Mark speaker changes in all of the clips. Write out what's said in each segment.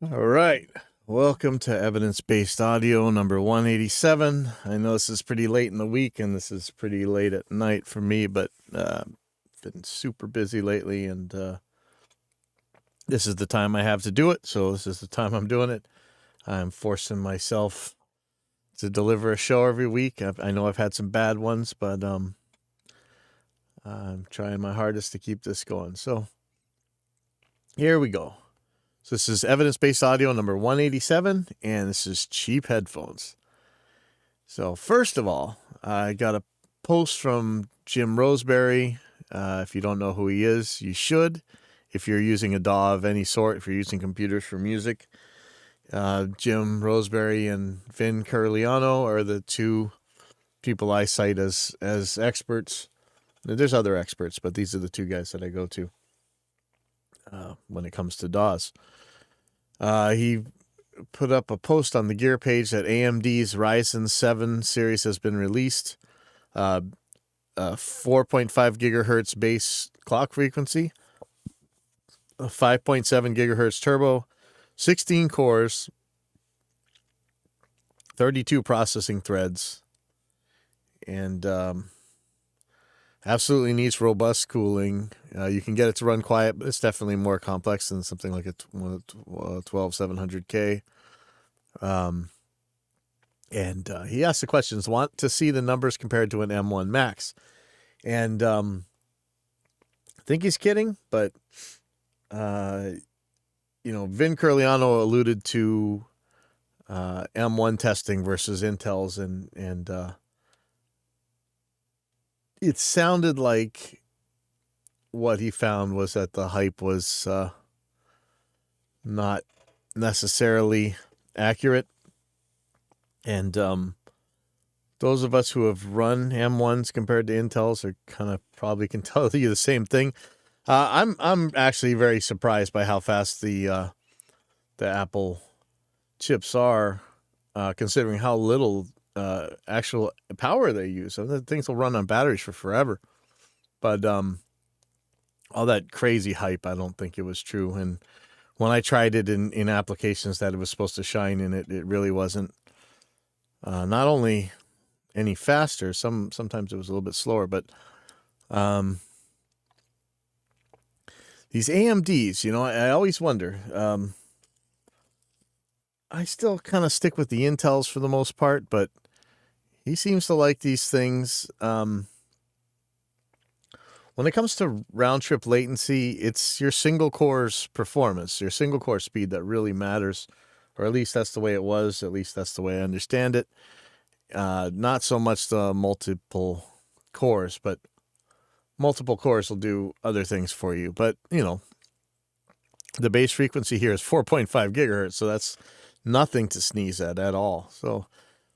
Speaker 1: All right. Welcome to Evidence-Based Audio number 187. I know this is pretty late in the week and this is pretty late at night for me, but been super busy lately, and this is the time I have to do it, so this is the time I'm doing it. I'm forcing myself to deliver a show every week. I know I've had some bad ones, but I'm trying my hardest to keep this going. So here we go. So this is Evidence-Based Audio number 187, and this is cheap headphones. So first of all, I got a post from Jim Roseberry. If you don't know who he is, you should. If you're using a DAW of any sort, if you're using computers for music, Jim Roseberry and Vin Curliano are the two people I cite as experts. There's other experts, but these are the two guys that I go to when it comes to DAWs. He put up a post on the gear page that AMD's Ryzen 7 series has been released. 4.5 gigahertz base clock frequency, a 5.7 gigahertz turbo, 16 cores, 32 processing threads, and absolutely needs robust cooling. You can get it to run quiet, but it's definitely more complex than something like a 12700K. And he asked the questions, want to see the numbers compared to an M1 Max. And I think he's kidding, but, Vin Curliano alluded to M1 testing versus Intel's, and it sounded like what he found was that the hype was not necessarily accurate. And those of us who have run M1s compared to Intel's are kind of probably can tell you the same thing. I'm actually very surprised by how fast the Apple chips are, considering how little actual power they use. So the things will run on batteries for forever. But all that crazy hype, I don't think it was true. And when I tried it in applications that it was supposed to shine in, it really wasn't. Not only any faster, sometimes it was a little bit slower, but these AMDs, I always wonder. I still kind of stick with the Intels for the most part, but he seems to like these things. When it comes to round-trip latency, it's your single core's performance, your single core speed that really matters, or at least that's the way it was. At least that's the way I understand it. Not so much the multiple cores, but multiple cores will do other things for you. But, the base frequency here is 4.5 gigahertz, so that's nothing to sneeze at all. So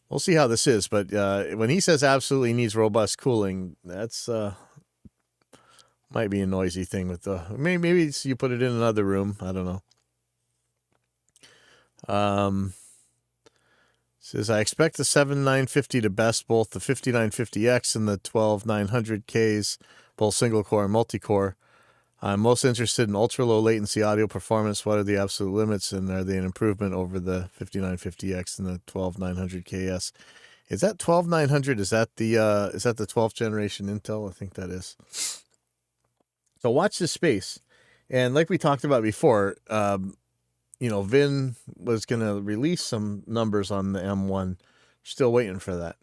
Speaker 1: we'll see how this is. But when he says absolutely needs robust cooling, that's might be a noisy thing with the maybe it's you put it in another room. I don't know. Says I expect the 7950 to best both the 5950X and the 12900Ks, both single core and multi-core. I'm most interested in ultra low latency audio performance. What are the absolute limits, and are they an improvement over the 5950X and the 12900KS? Is that 12900? Is that the 12th generation Intel? I think that is. So watch this space. And like we talked about before, Vin was going to release some numbers on the M1. Still waiting for that.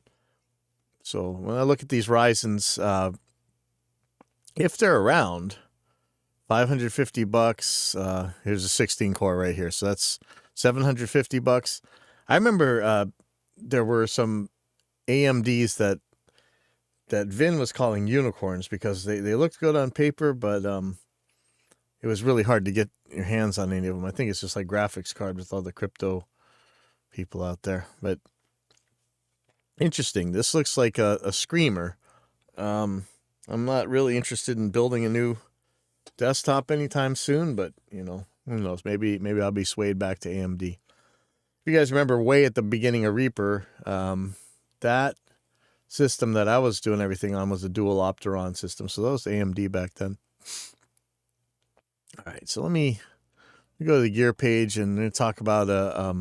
Speaker 1: So when I look at these Ryzens, if they're around, $550. Here's a 16 core right here. So that's $750. I remember there were some AMDs that Vin was calling unicorns because they looked good on paper, but it was really hard to get your hands on any of them. I think it's just like graphics card with all the crypto people out there. But interesting. This looks like a screamer. I'm not really interested in building a new desktop anytime soon, but who knows? Maybe I'll be swayed back to AMD. If you guys remember way at the beginning of Reaper, that system that I was doing everything on was a dual Opteron system. So that was AMD back then. All right, so let me we go to the gear page and they talk about a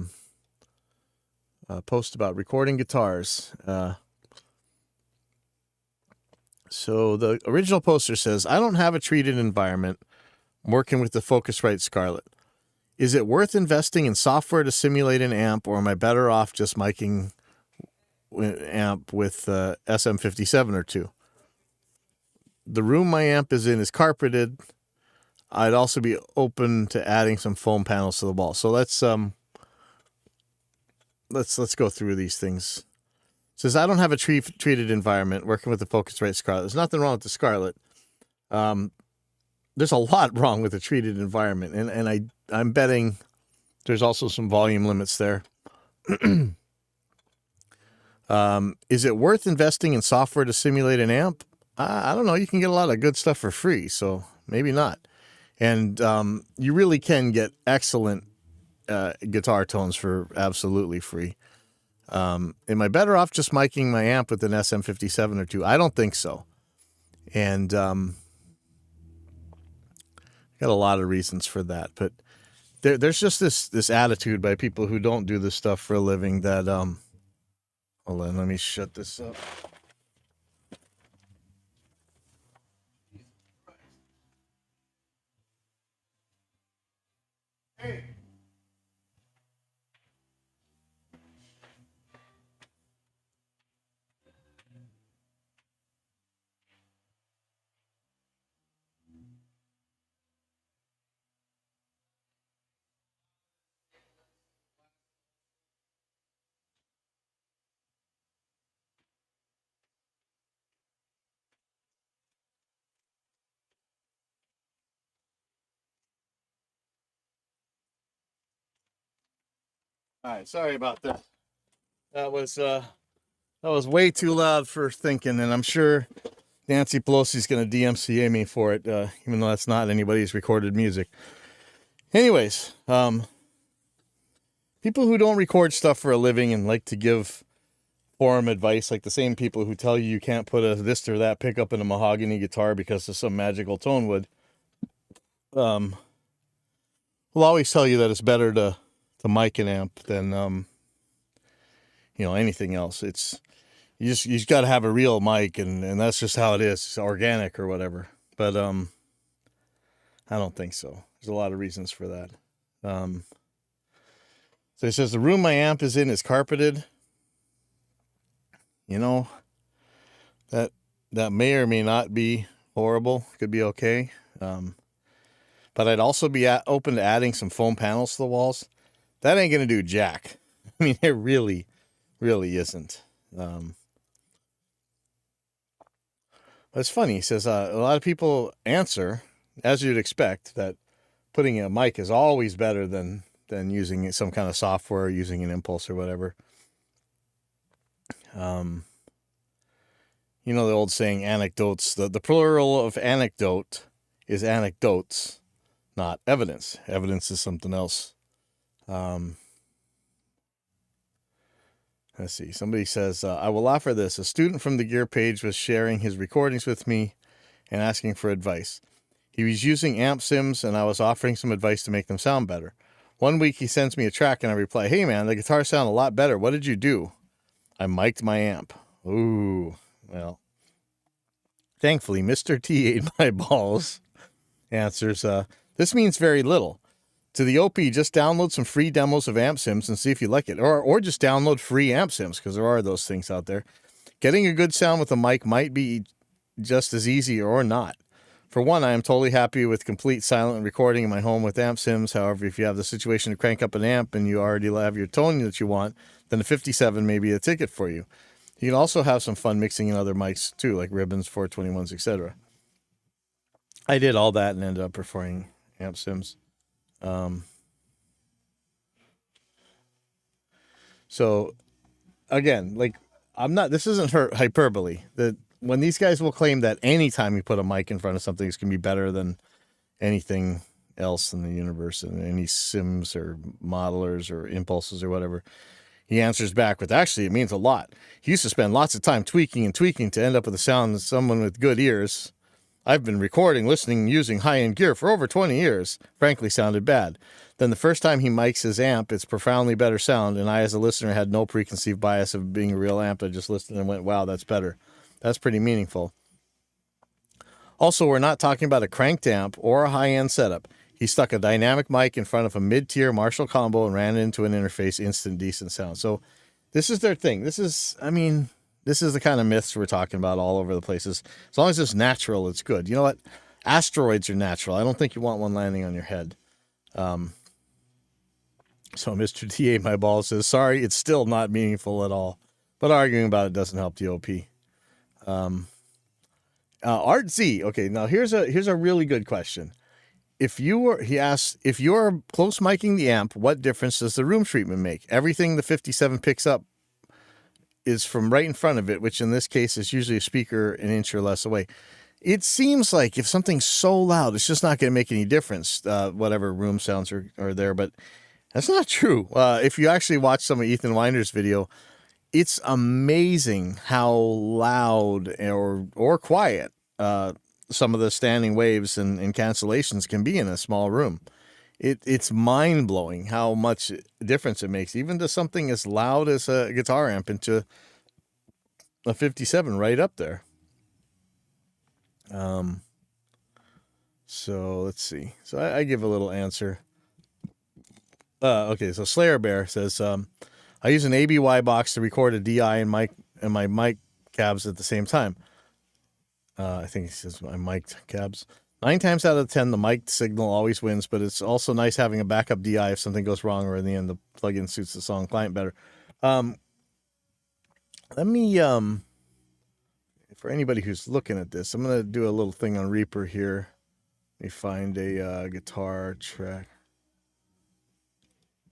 Speaker 1: post about recording guitars. So the original poster says, I don't have a treated environment. I'm working with the Focusrite Scarlett. Is it worth investing in software to simulate an amp, or am I better off just miking amp with SM57 or two? The room my amp is in is carpeted. I'd also be open to adding some foam panels to the wall. So let's go through these things. It says, I don't have a treated environment working with the Focusrite Scarlett. There's nothing wrong with the Scarlett. There's a lot wrong with the treated environment, and I'm betting there's also some volume limits there. Is it worth investing in software to simulate an amp? I don't know. You can get a lot of good stuff for free, so maybe not. And you really can get excellent guitar tones for absolutely free. Am I better off just miking my amp with an SM57 or two? I don't think so. And got a lot of reasons for that, but there's just this attitude by people who don't do this stuff for a living that hold on, let me shut this up. Hey. All right, sorry about that. That was way too loud for thinking, and I'm sure Nancy Pelosi's going to DMCA me for it, even though that's not anybody's recorded music. Anyways, people who don't record stuff for a living and like to give forum advice, like the same people who tell you can't put a this or that pickup in a mahogany guitar because of some magical tone wood, will always tell you that it's better to mic an amp than anything else. You just got to have a real mic, and that's just how it is. It's organic or whatever. But I don't think so. There's a lot of reasons for that. So it says the room my amp is in is carpeted. That may or may not be horrible. Could be okay. But I'd also be open to adding some foam panels to the walls. That ain't going to do jack. I mean, it really, really isn't. But it's funny. He says a lot of people answer, as you'd expect, that putting a mic is always better than using some kind of software or using an impulse or whatever. The old saying, anecdotes. The plural of anecdote is anecdotes, not evidence. Evidence is something else. Let's see. Somebody says, I will offer this. A student from the gear page was sharing his recordings with me and asking for advice. He was using amp sims, and I was offering some advice to make them sound better. One week he sends me a track, and I reply, hey man, the guitars sound a lot better. What did you do? I mic'd my amp. Ooh, well. Thankfully, Mr. T ate my balls. Answers, this means very little. To the OP, just download some free demos of amp sims and see if you like it. Or just download free amp sims, because there are those things out there. Getting a good sound with a mic might be just as easy or not. For one, I am totally happy with complete silent recording in my home with amp sims. However, if you have the situation to crank up an amp and you already have your tone that you want, then the 57 may be a ticket for you. You can also have some fun mixing in other mics too, like ribbons, 421s, etc. I did all that and ended up preferring amp sims. So again, this isn't hyperbole. That when these guys will claim that anytime you put a mic in front of something, it's going to be better than anything else in the universe, and any sims or modelers or impulses or whatever, he answers back with, actually, it means a lot. He used to spend lots of time tweaking and tweaking to end up with a sound that someone with good ears, I've been recording, listening, using high-end gear for over 20 years, frankly sounded bad. then the first time he mics his amp, it's profoundly better sound. And I, as a listener, had no preconceived bias of being a real amp. I just listened and went, wow, that's better. That's pretty meaningful. Also, we're not talking about a cranked amp or a high-end setup. He stuck a dynamic mic in front of a mid-tier Marshall combo and ran it into an interface, instant, decent sound. So this is their thing. This is the kind of myths we're talking about all over the places. As long as it's natural, it's good. You know what? Asteroids are natural. I don't think you want one landing on your head. So Mr. TA My Ball says, sorry, it's still not meaningful at all. But arguing about it doesn't help the OP. Art Z. Okay, now here's a really good question. He asks, if you're close miking the amp, what difference does the room treatment make? Everything the 57 picks up is from right in front of it, which in this case is usually a speaker an inch or less away. It seems like if something's so loud, it's just not going to make any difference, whatever room sounds are there, but that's not true. If you actually watch some of Ethan Winder's video, it's amazing how loud or quiet some of the standing waves and cancellations can be in a small room. It's mind-blowing how much difference it makes, even to something as loud as a guitar amp into a 57 right up there. So let's see. So I give a little answer. Okay, so Slayer Bear says, I use an ABY box to record a DI and my mic cabs at the same time. I think he says my mic cabs. 9 times out of 10, the mic signal always wins, but it's also nice having a backup DI if something goes wrong, or in the end, the plugin suits the song client better. Let me, for anybody who's looking at this, I'm going to do a little thing on Reaper here. Let me find a guitar track.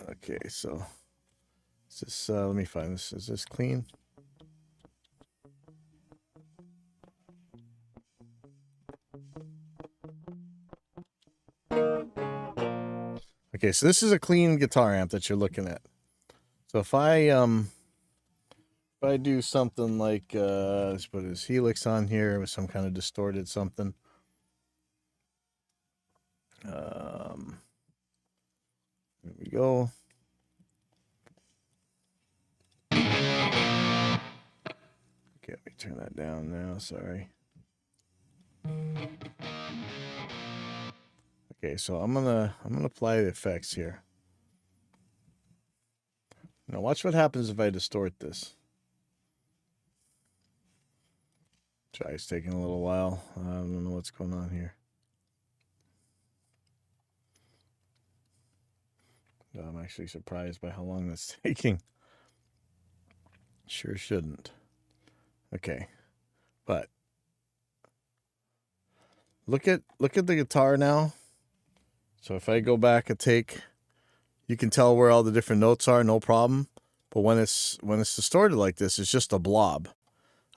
Speaker 1: Okay, so is this, let me find this. Is this clean? Okay, so this is a clean guitar amp that you're looking at. So if I do something like let's put his Helix on here with some kind of distorted something. There we go. Okay, let me turn that down now. Sorry. Okay, so I'm gonna apply the effects here. Now watch what happens if I distort this. Try, it's taking a little while. I don't know what's going on here. I'm actually surprised by how long that's taking. Sure shouldn't. Okay, but look at the guitar now. So if I go back a take, you can tell where all the different notes are, no problem. But when it's distorted like this, it's just a blob.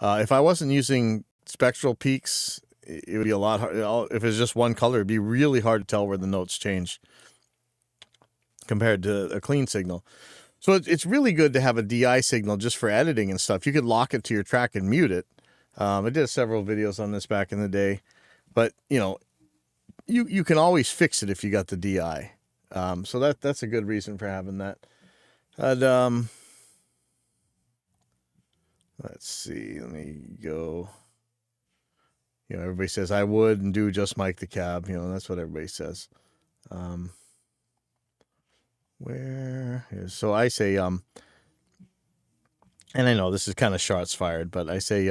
Speaker 1: If I wasn't using spectral peaks, it would be a lot hard. If it's just one color, it'd be really hard to tell where the notes change compared to a clean signal. So it's really good to have a DI signal just for editing and stuff. You could lock it to your track and mute it. I did several videos on this back in the day, but you know, you can always fix it if you got the DI. So that's a good reason for having that. And let's see, let me go. You know, everybody says I would and do just mic the cab. You know, that's what everybody says. So I say, and I know this is kind of shots fired, but I say,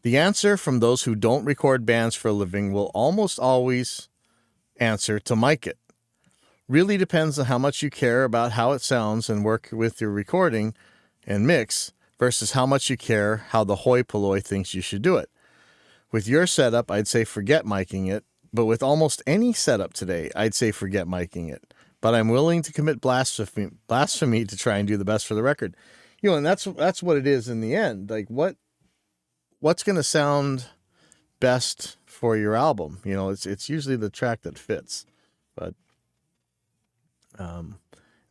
Speaker 1: the answer from those who don't record bands for a living will almost always answer to mic it. Really depends on how much you care about how it sounds and work with your recording and mix versus how much you care how the hoi polloi thinks you should do it. With your setup, I'd say forget miking it, but with almost any setup today, I'd say forget miking it. But I'm willing to commit blasphemy to try and do the best for the record. You know, and that's what it is in the end. Like what's going to sound best for your album? You know, it's usually the track that fits. But and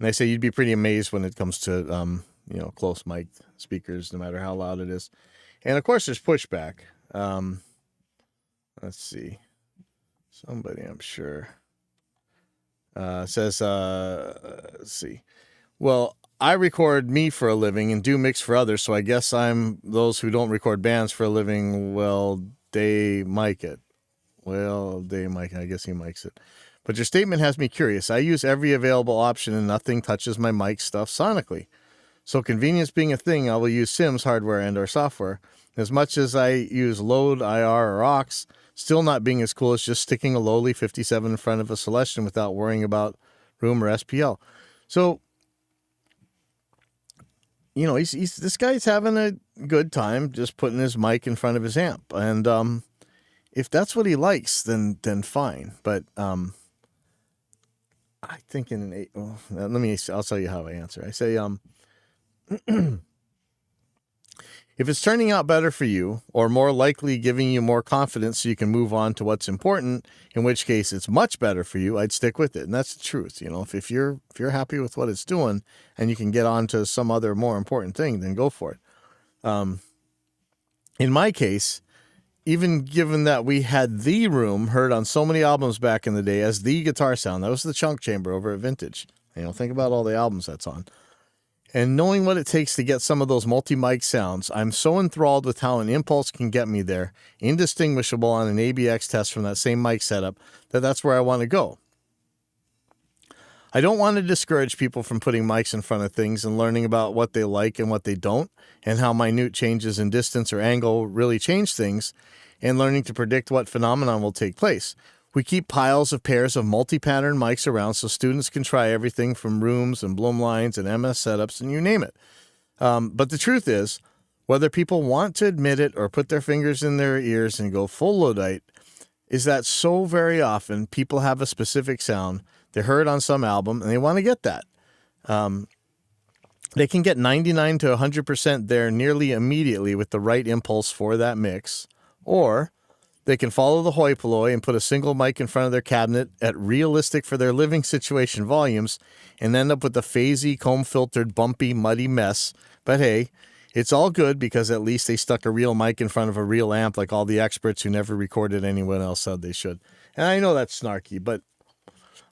Speaker 1: I say you'd be pretty amazed when it comes to you know, close mic speakers, no matter how loud it is. And of course there's pushback. Let's see. Somebody, I'm sure. Says, let's see. Well, I record me for a living and do mix for others, so I guess I'm those who don't record bands for a living. Well, they mic it. I guess he mics it. But your statement has me curious. I use every available option and nothing touches my mic stuff sonically. So convenience being a thing, I will use Sims hardware and or software. As much as I use Load, IR, or aux, still not being as cool as just sticking a lowly 57 in front of a Celestion without worrying about room or SPL. So, you know, he's this guy's having a good time just putting his mic in front of his amp. And if that's what he likes, then fine. But I think I'll tell you how I answer. I say, if it's turning out better for you, or more likely giving you more confidence so you can move on to what's important, in which case it's much better for you, I'd stick with it. And that's the truth. You know, if you're happy with what it's doing and you can get on to some other more important thing, then go for it. In my case, even given that we had The Room heard on so many albums back in the day as the guitar sound, that was the Chunk Chamber over at Vintage. You know, think about all the albums that's on. And knowing what it takes to get some of those multi-mic sounds, I'm so enthralled with how an Impulse can get me there, indistinguishable on an ABX test from that same mic setup, that's where I want to go. I don't want to discourage people from putting mics in front of things and learning about what they like and what they don't, and how minute changes in distance or angle really change things, and learning to predict what phenomenon will take place. We keep piles of pairs of multi-pattern mics around so students can try everything from rooms and Bloom lines and MS setups and you name it. But the truth is, whether people want to admit it or put their fingers in their ears and go full Luddite, is that so very often people have a specific sound, they heard on some album, and they want to get that. They can get 99 to 100% there nearly immediately with the right impulse for that mix, or they can follow the hoi polloi and put a single mic in front of their cabinet at realistic for their living situation volumes and end up with a phasey, comb-filtered, bumpy, muddy mess. But hey, it's all good because at least they stuck a real mic in front of a real amp like all the experts who never recorded anyone else said they should. And I know that's snarky, but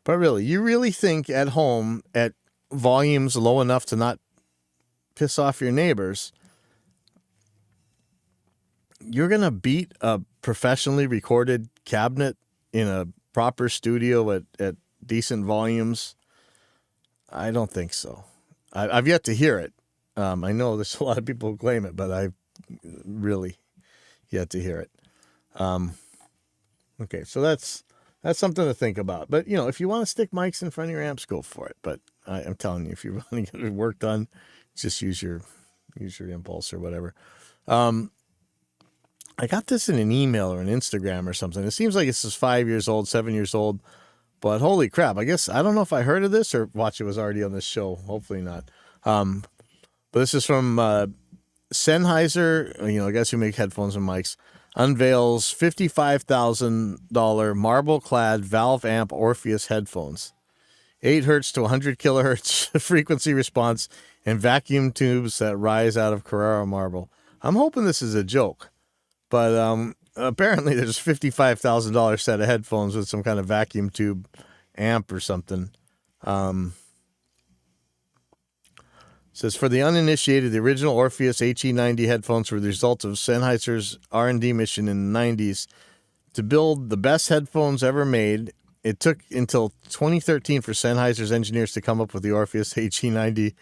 Speaker 1: really, you really think at home at volumes low enough to not piss off your neighbors, you're going to beat a professionally recorded cabinet in a proper studio at decent volumes? I don't think so. I've yet to hear it. I know there's a lot of people who claim it, but I've really yet to hear it. Okay, so that's something to think about. But, you know, if you want to stick mics in front of your amps, go for it. But I'm telling you, if you want to get work done, just use your Impulse or whatever. I got this in an email or an Instagram or something. It seems like it's 5 years old, 7 years old, but holy crap. I don't know if I heard of this or watch it was already on this show. Hopefully not. But this is from Sennheiser, you know, I guess who make headphones and mics, unveils $55,000 marble-clad valve amp Orpheus headphones. 8 hertz to 100 kilohertz frequency response and vacuum tubes that rise out of Carrara marble. I'm hoping this is a joke. But apparently there's a $55,000 set of headphones with some kind of vacuum tube amp or something. Says, for the uninitiated, the original Orpheus HE90 headphones were the result of Sennheiser's R&D mission in the 90s to build the best headphones ever made. It took until 2013 for Sennheiser's engineers to come up with the Orpheus HE90,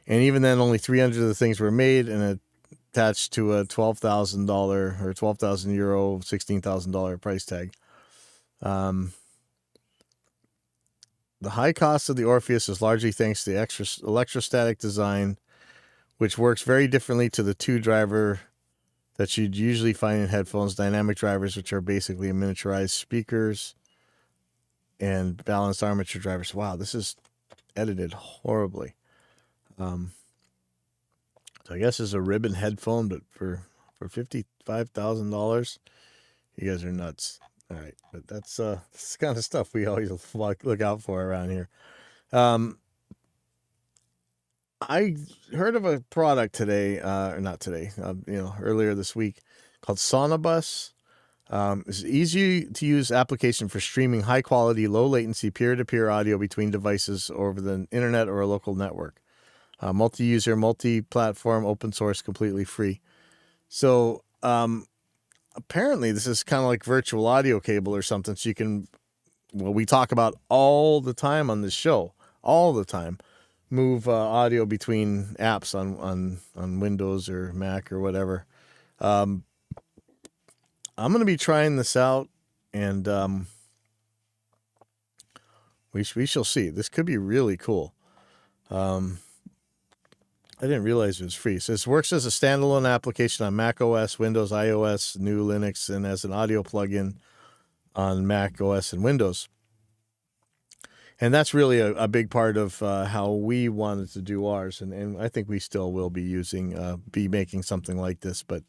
Speaker 1: and even then only 300 of the things were made, and attached to a $12,000 or 12,000 euro, $16,000 price tag. The high cost of the Orpheus is largely thanks to the extra electrostatic design, which works very differently to the 2-driver that you'd usually find in headphones, dynamic drivers, which are basically miniaturized speakers, and balanced armature drivers. Wow, this is edited horribly. So I guess it's a ribbon headphone, but for $55,000, you guys are nuts. All right, but that's the kind of stuff we always look out for around here. I heard of a product today, or not today, earlier this week, called Sonobus. It's an easy to use application for streaming high quality, low latency, peer-to-peer audio between devices over the internet or a local network. Multi-user, multi-platform, open source, completely free. So apparently this is kind of like virtual audio cable or something. So you can, well, we talk about all the time on this show, all the time, move audio between apps on Windows or Mac or whatever. I'm going to be trying this out, and we shall see. This could be really cool. I didn't realize it was free. So this works as a standalone application on Mac OS, Windows, iOS, GNU Linux, and as an audio plugin on Mac OS and Windows. And that's really a big part of how we wanted to do ours. And I think we still will be making something like this, but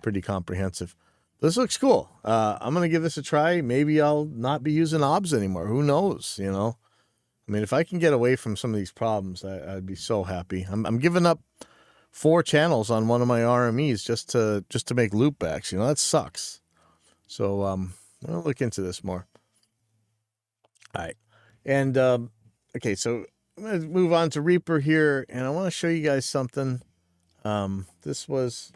Speaker 1: pretty comprehensive. This looks cool. I'm going to give this a try. Maybe I'll not be using OBS anymore. Who knows, you know? I mean, if I can get away from some of these problems, I'd be so happy. I'm giving up 4 channels on one of my RMEs just to make loopbacks. You know, that sucks. So I'll look into this more. All right. And okay, so I'm going to move on to Reaper here, and I want to show you guys something. This is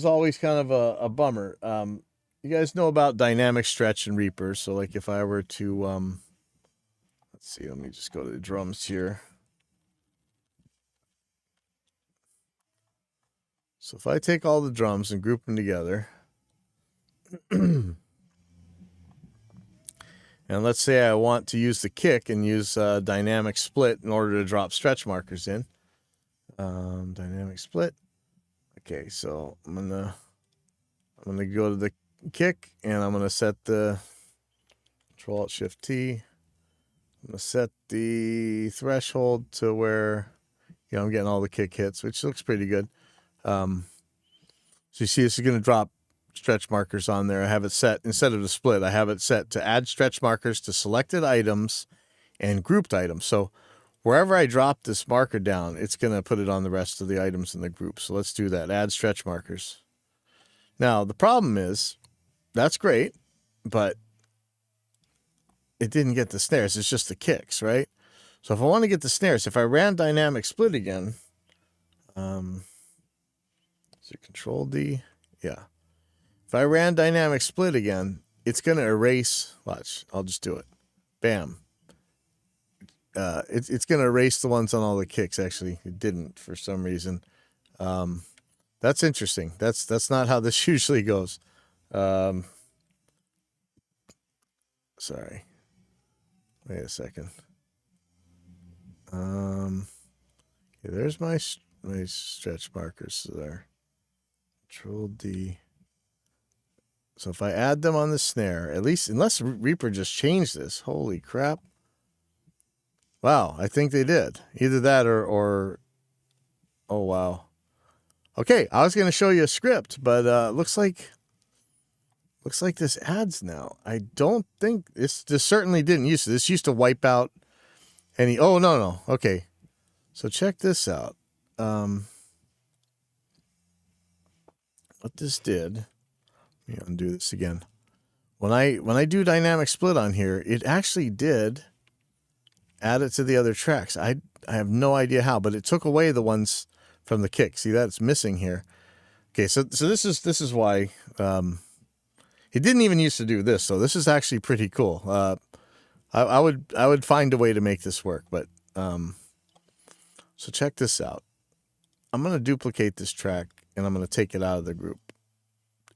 Speaker 1: always kind of a bummer. You guys know about dynamic stretch in Reaper. So like if I were to let's see, let me just go to the drums here. So if I take all the drums and group them together, and let's say I want to use the kick and use dynamic split in order to drop stretch markers in. Dynamic split. Okay, so I'm gonna go to the kick, and I'm gonna set the Control-Alt-Shift-T. I'm going to set the threshold to where, you know, I'm getting all the kick hits, which looks pretty good. So you see this is going to drop stretch markers on there. I have it set, instead of the split, I have it set to add stretch markers to selected items and grouped items. So wherever I drop this marker down, it's going to put it on the rest of the items in the group. So let's do that. Add stretch markers. Now, the problem is, that's great, but it didn't get the snares. It's just the kicks, right? So if I want to get the snares, if I ran dynamic split again, is it Control D? Yeah. If I ran dynamic split again, it's going to erase. Watch, I'll just do it. Bam. It's going to erase the ones on all the kicks. Actually, it didn't for some reason. That's interesting. That's not how this usually goes. Sorry. Wait a second. Okay, there's my stretch markers there. Control D. So if I add them on the snare, at least, unless Reaper just changed this. Holy crap. Wow, I think they did. Either that or oh, wow. Okay, I was going to show you a script, but looks like this adds now. I don't think this certainly didn't use to. This used to wipe out any. Oh, no. Okay. So check this out. What this did. Let me undo this again. When I do dynamic split on here, it actually did add it to the other tracks. I have no idea how, but it took away the ones from the kick. See that? It's missing here. Okay, so this is why it didn't even used to do this, so this is actually pretty cool. I would find a way to make this work, but so check this out. I'm going to duplicate this track, and I'm going to take it out of the group,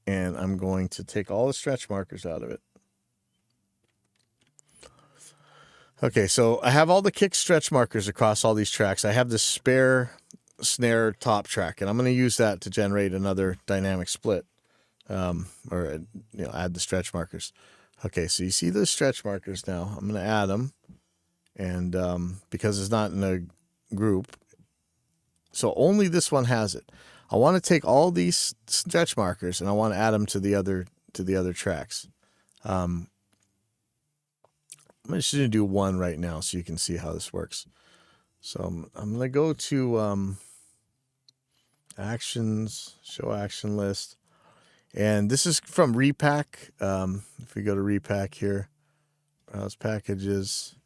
Speaker 1: and I'm going to take all the stretch markers out of it. Okay, so I have all the kick stretch markers across all these tracks. I have this spare snare top track, and I'm going to use that to generate another dynamic split. Or add the stretch markers. Okay, so you see those stretch markers now. I'm going to add them, and because it's not in a group, so only this one has it. I want to take all these stretch markers and I want to add them to the other tracks. I'm just going to do one right now so you can see how this works. So I'm going to go to actions, show action list. And this is from Repack. If we go to Repack here, browse packages,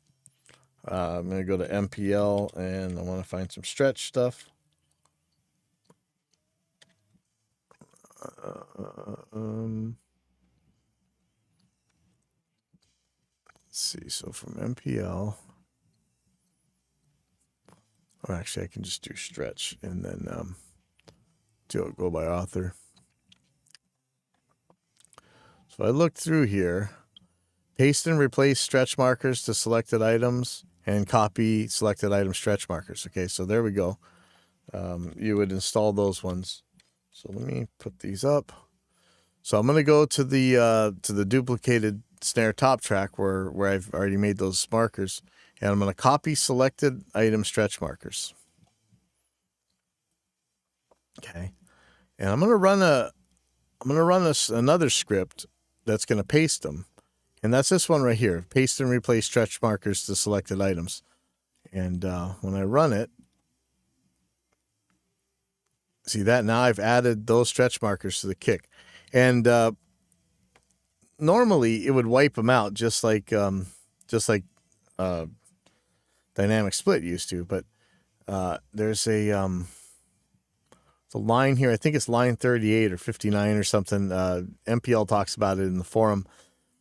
Speaker 1: I'm going to go to MPL and I want to find some stretch stuff. Let's see. So from MPL, or actually I can just do stretch and then go by author. So I look through here, paste and replace stretch markers to selected items and copy selected item stretch markers. Okay, so there we go. You would install those ones. So let me put these up. So I'm going to go to the duplicated snare top track where I've already made those markers, and I'm going to copy selected item stretch markers. Okay, and I'm going to run another script that's going to paste them, and that's this one right here: paste and replace stretch markers to selected items. And when I run it, see that now I've added those stretch markers to the kick, and normally it would wipe them out just like Dynamic Split used to, but there's a line here. I think it's line 38 or 59 or something. MPL talks about it in the forum,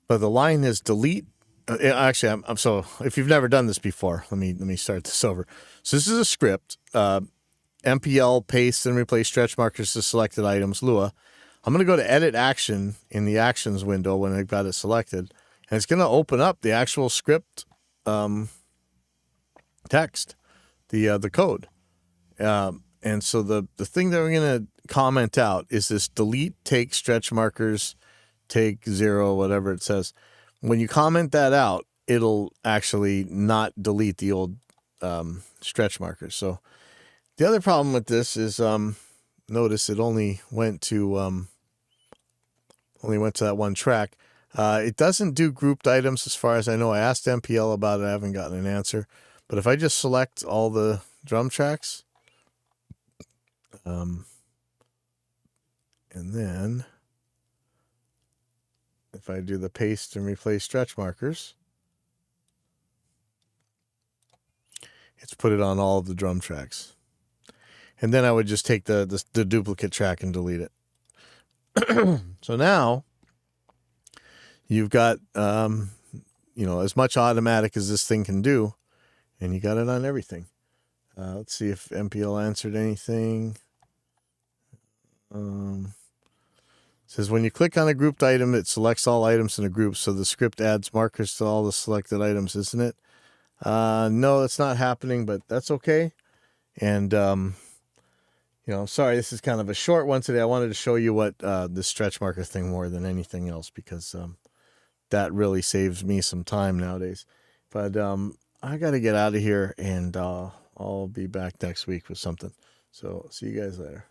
Speaker 1: but the line is delete. Actually, I'm so if you've never done this before, let me start this over. So this is a script. MPL paste and replace stretch markers to selected items, Lua. I'm going to go to edit action in the actions window when I've got it selected, and it's going to open up the actual script text, the code. And so the thing that we're going to comment out is this delete take stretch markers, take 0, whatever it says. When you comment that out, it'll actually not delete the old stretch markers. So the other problem with this is notice it only went to that one track. It doesn't do grouped items as far as I know. I asked MPL about it. I haven't gotten an answer. But if I just select all the drum tracks, and then if I do the paste and replace stretch markers, it's put it on all of the drum tracks. And then I would just take the duplicate track and delete it. So now you've got as much automatic as this thing can do, and you got it on everything. Let's see if MPL answered anything. Says when you click on a grouped item, it selects all items in a group, so the script adds markers to all the selected items, isn't it? No, that's not happening, but that's okay. And I'm sorry, this is kind of a short one today. I wanted to show you what this stretch marker thing more than anything else, because that really saves me some time nowadays. But I got to get out of here, and I'll be back next week with something. So see you guys later.